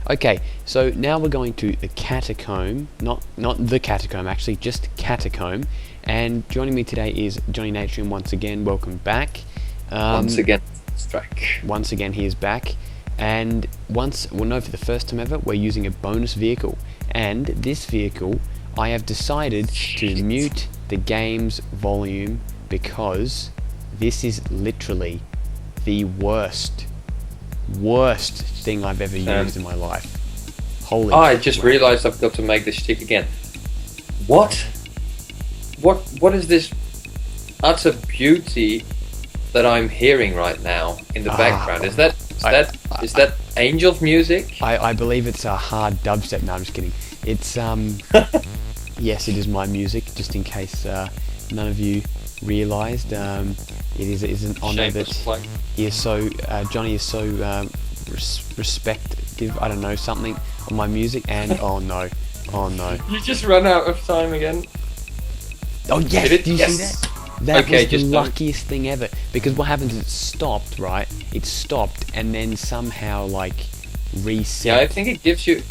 Okay, so now we're going to the Catacomb, not the Catacomb actually, just Catacomb. And joining me today is Johnny Natrium once again. Welcome back. Once again, strike. Once again, he is back. And for the first time ever, we're using a bonus vehicle. And this vehicle, I have decided to mute the game's volume because this is literally the worst thing I've ever used in my life. Holy I just realized I've got to make this stick again. What is this utter beauty that I'm hearing right now in the background? Is that angel music? I believe it's a hard dubstep. No, I'm just kidding. It's yes, it is my music. Just in case none of you realised, it is an honour that he is so Johnny is so respective. I don't know, something on my music. And oh no, You just run out of time again. Oh yes, did you see that? That Okay, was the just luckiest thing ever. Because what happens is it stopped, right? It stopped and then somehow like reset. Yeah, I think it gives you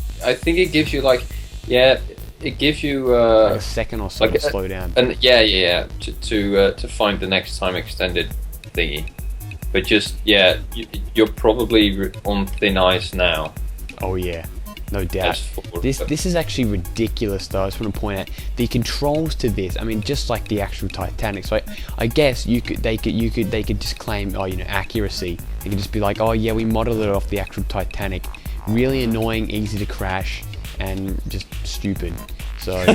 like like a second or so like to slow down. And to find the next time extended thingy. But just you're probably on thin ice now. Oh yeah, no doubt. This is actually ridiculous though. I just want to point out the controls to this. I mean, just like the actual Titanic. So I guess they could just claim, oh, accuracy. They could just be like, oh yeah, we modeled it off the actual Titanic. Really annoying, easy to crash, and just stupid. So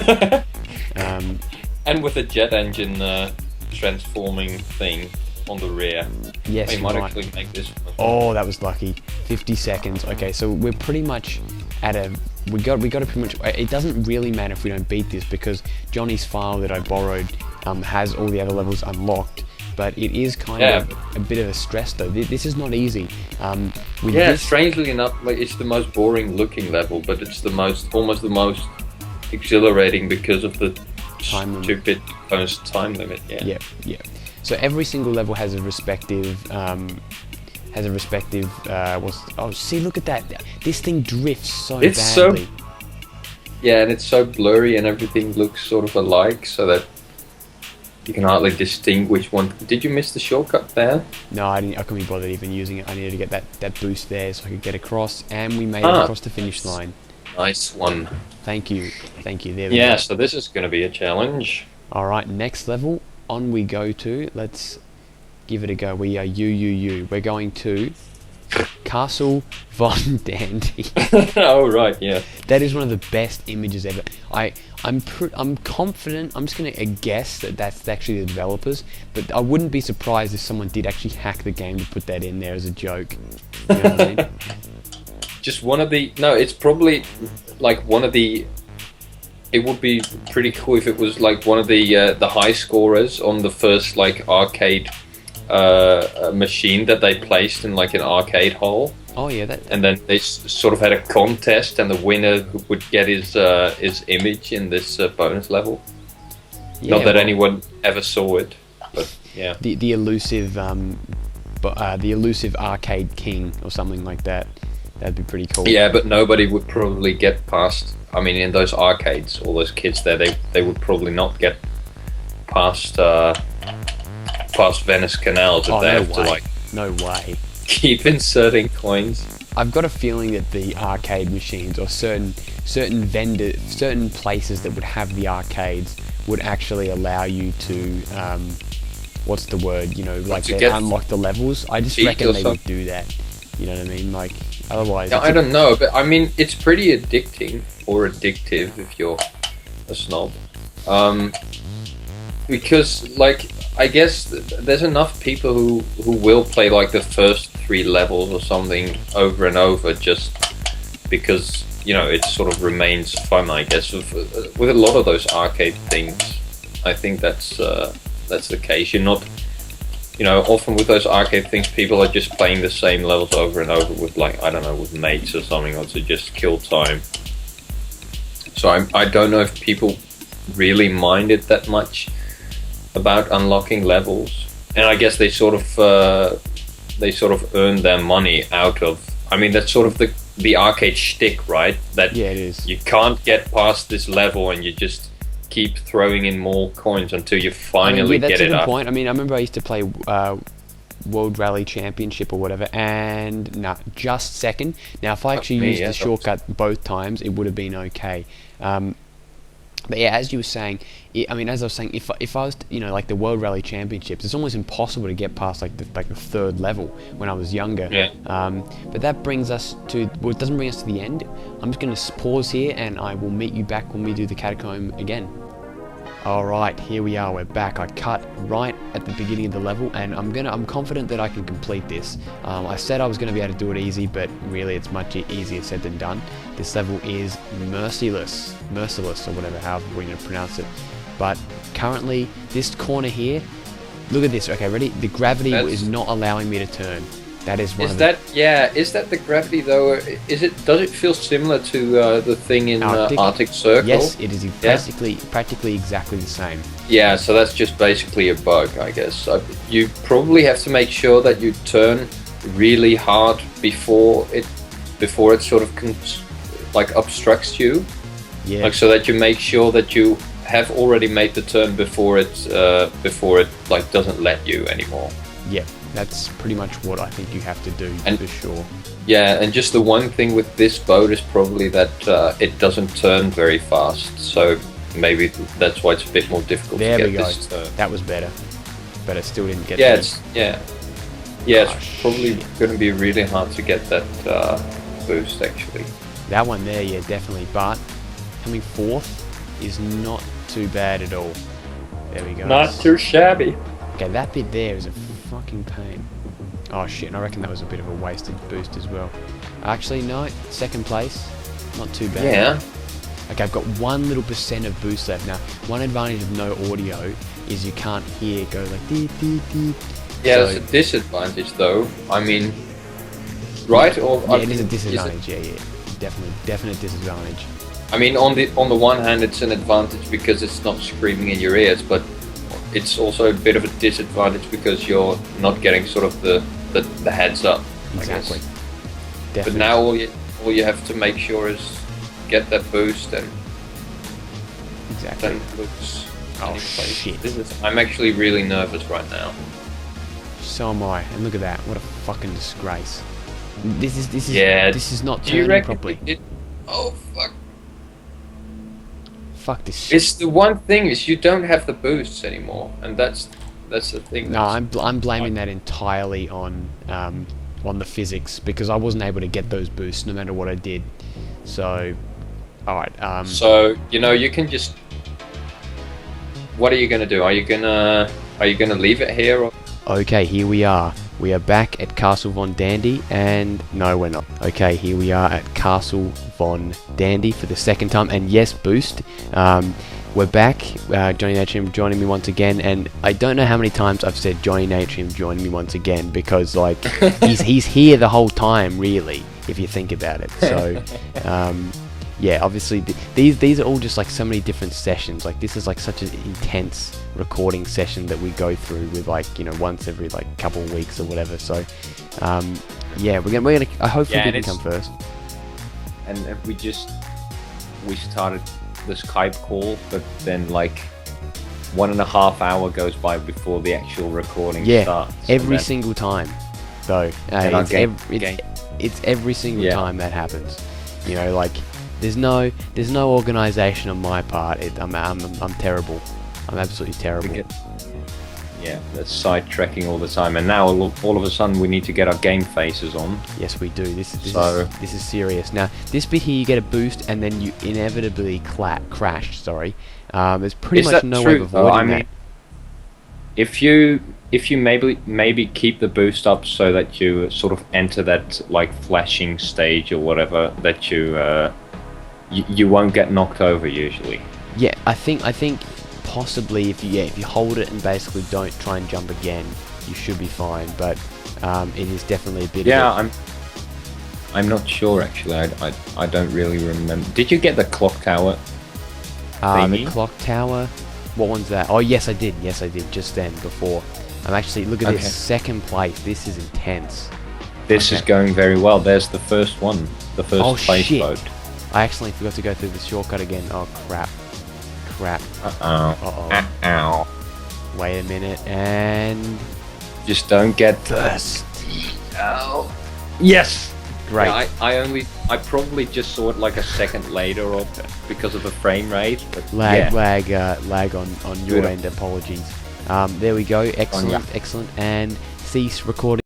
and with a jet engine transforming thing on the rear. Yes, we might actually make this one. Oh, that was lucky. 50 seconds. Okay, so we're pretty much at a... We got to pretty much... It doesn't really matter if we don't beat this because Johnny's file that I borrowed has all the other levels unlocked. But it is kind of a bit of a stress though. This is not easy. Strangely enough, like it's the most boring looking level, but it's almost the most exhilarating because of the stupid bonus time limit. Yeah. So every single level has a respective. See, look at that! This thing drifts so badly. And it's so blurry, and everything looks sort of alike, so that you can hardly distinguish one. Did you miss the shortcut there? No, I didn't. I couldn't be bothered even using it. I needed to get that boost there so I could get across, and we made it across the finish line. Nice one. Thank you. There we go. So this is going to be a challenge. All right, next level. On we go to. Let's give it a go. We are We're going to Castle Von Dandy. Oh right, yeah. That is one of the best images ever. I'm confident. I'm just going to guess that that's actually the developers, but I wouldn't be surprised if someone did actually hack the game to put that in there as a joke. You know what I mean? Just one of the. No, it's probably like one of the. It would be pretty cool if it was like one of the high scorers on the first like arcade machine that they placed in like an arcade hall. Oh yeah, and then they sort of had a contest, and the winner would get his image in this bonus level. Yeah, Not that anyone ever saw it, but yeah. The elusive arcade king or something like that. That'd be pretty cool. Yeah, but nobody would probably get past. I mean, in those arcades, all those kids there, they would probably not get past Venice canals if they have to like. No way. Keep inserting coins. I've got a feeling that the arcade machines or certain places that would have the arcades would actually allow you to what's the word? Like they unlock the levels. I just reckon they would do that. You know what I mean? Like otherwise. I don't know, but I mean it's pretty addictive if you're a snob. Because like I guess there's enough people who will play like the first 3 levels or something over and over just because it sort of remains fun. I guess with a lot of those arcade things, I think that's the case. You're not, often with those arcade things, people are just playing the same levels over and over with like I don't know, with mates or something, or to just kill time. So I don't know if people really mind it that much about unlocking levels, and I guess they sort of earn their money out of. I mean, that's sort of the arcade shtick, right? That Yeah, it is. you can't get past this level, and you just keep throwing in more coins until you finally that's get a it good up. point. I mean, I remember I used to play World Rally Championship or whatever, and just second. Now, if I actually used the shortcut both times, it would have been okay. But yeah, as you were saying, as I was saying, if I was, like the World Rally Championships, it's almost impossible to get past like the third level when I was younger. Yeah. But that brings us to, well, it doesn't bring us to the end. I'm just going to pause here, and I will meet you back when we do the Catacomb again. Alright, here we are, we're back. I cut right at the beginning of the level, and I'm confident that I can complete this. I said I was going to be able to do it easy, but really it's much easier said than done. This level is merciless, or whatever, however we're going to pronounce it. But currently, this corner here, look at this, okay, ready? The gravity is not allowing me to turn. That is one of the... Is that the gravity though? Does it feel similar to the thing in Arctic Circle? Yes, it is practically exactly the same. Yeah, so that's just basically a bug, I guess. You probably have to make sure that you turn really hard before it sort of obstructs you. Yeah. So that you make sure that you have already made the turn before it doesn't let you anymore. Yeah. That's pretty much what I think you have to do, for sure. Yeah, and just the one thing with this boat is probably that it doesn't turn very fast, so maybe that's why it's a bit more difficult to get this turn. That was better, but it still didn't get it's probably going to be really hard to get that boost, actually. That one there, yeah, definitely, but coming fourth is not too bad at all. There we go. Not too shabby. Okay, that bit there is a fucking pain. Oh shit, and I reckon that was a bit of a wasted boost as well. Actually, no, second place, not too bad. Yeah. Okay, I've got 1% of boost left. Now, one advantage of no audio is you can't hear it go like dee dee dee. Yeah, so, that's a disadvantage though. I mean, right? Yeah, it is a disadvantage, yeah. Definite disadvantage. I mean, on the one hand, it's an advantage because it's not screaming in your ears, but it's also a bit of a disadvantage because you're not getting sort of the heads up. Exactly. But now all you have to make sure is get that boost and exactly. Then looks. Oh shit! I'm actually really nervous right now. So am I, and look at that! What a fucking disgrace! This is not turning properly. Oh fuck! Fuck this shit. It's the one thing is you don't have the boosts anymore, and that's the thing. No, I'm blaming that entirely on the physics because I wasn't able to get those boosts no matter what I did. So, all right. So you can just. What are you gonna do? Are you gonna leave it here? Or? Okay, here we are. We are back at Castle Von Dandy, and no, we're not. Okay, here we are at Castle Von Dandy for the second time, and yes, boost. We're back. Johnny Natrium joining me once again, and I don't know how many times I've said Johnny Natrium joining me once again because like he's here the whole time, really, if you think about it. So. Yeah, obviously these are all just like so many different sessions. Like this is like such an intense recording session that we go through with once every like couple of weeks or whatever. So yeah, we're gonna hopefully we can come first. And we started the Skype call, but then like 1.5 hours goes by before the actual recording starts. Every single time though. It's every single time that happens. Like. There's no organisation on my part. I'm terrible. I'm absolutely terrible. That's sidetracking all the time, and now all of a sudden we need to get our game faces on. Yes, we do. This is serious. Now, this bit here, you get a boost, and then you inevitably crash. Sorry, there's pretty much no way of avoiding that. If you maybe keep the boost up so that you sort of enter that like flashing stage or whatever, that you won't get knocked over usually. Yeah, I think possibly if you hold it and basically don't try and jump again, you should be fine. But it is definitely a bit. Yeah, I'm not sure actually. I don't really remember. Did you get the clock tower? The clock tower. What one's that? Oh yes, I did. Just then before. I'm actually look at this second place. This is intense. This is Okay. going very well. There's the first one, the first Oh, place shit. boat. I actually forgot to go through the shortcut again. Oh crap. Crap. Uh-oh. Ow. Wait a minute and Just don't get first. Oh. Yes. Great. Yeah, I probably just saw it like a second later, or because of the frame rate. But lag yeah. lag on your Good. end. Apologies. There we go. Excellent, ya. excellent. And cease recording.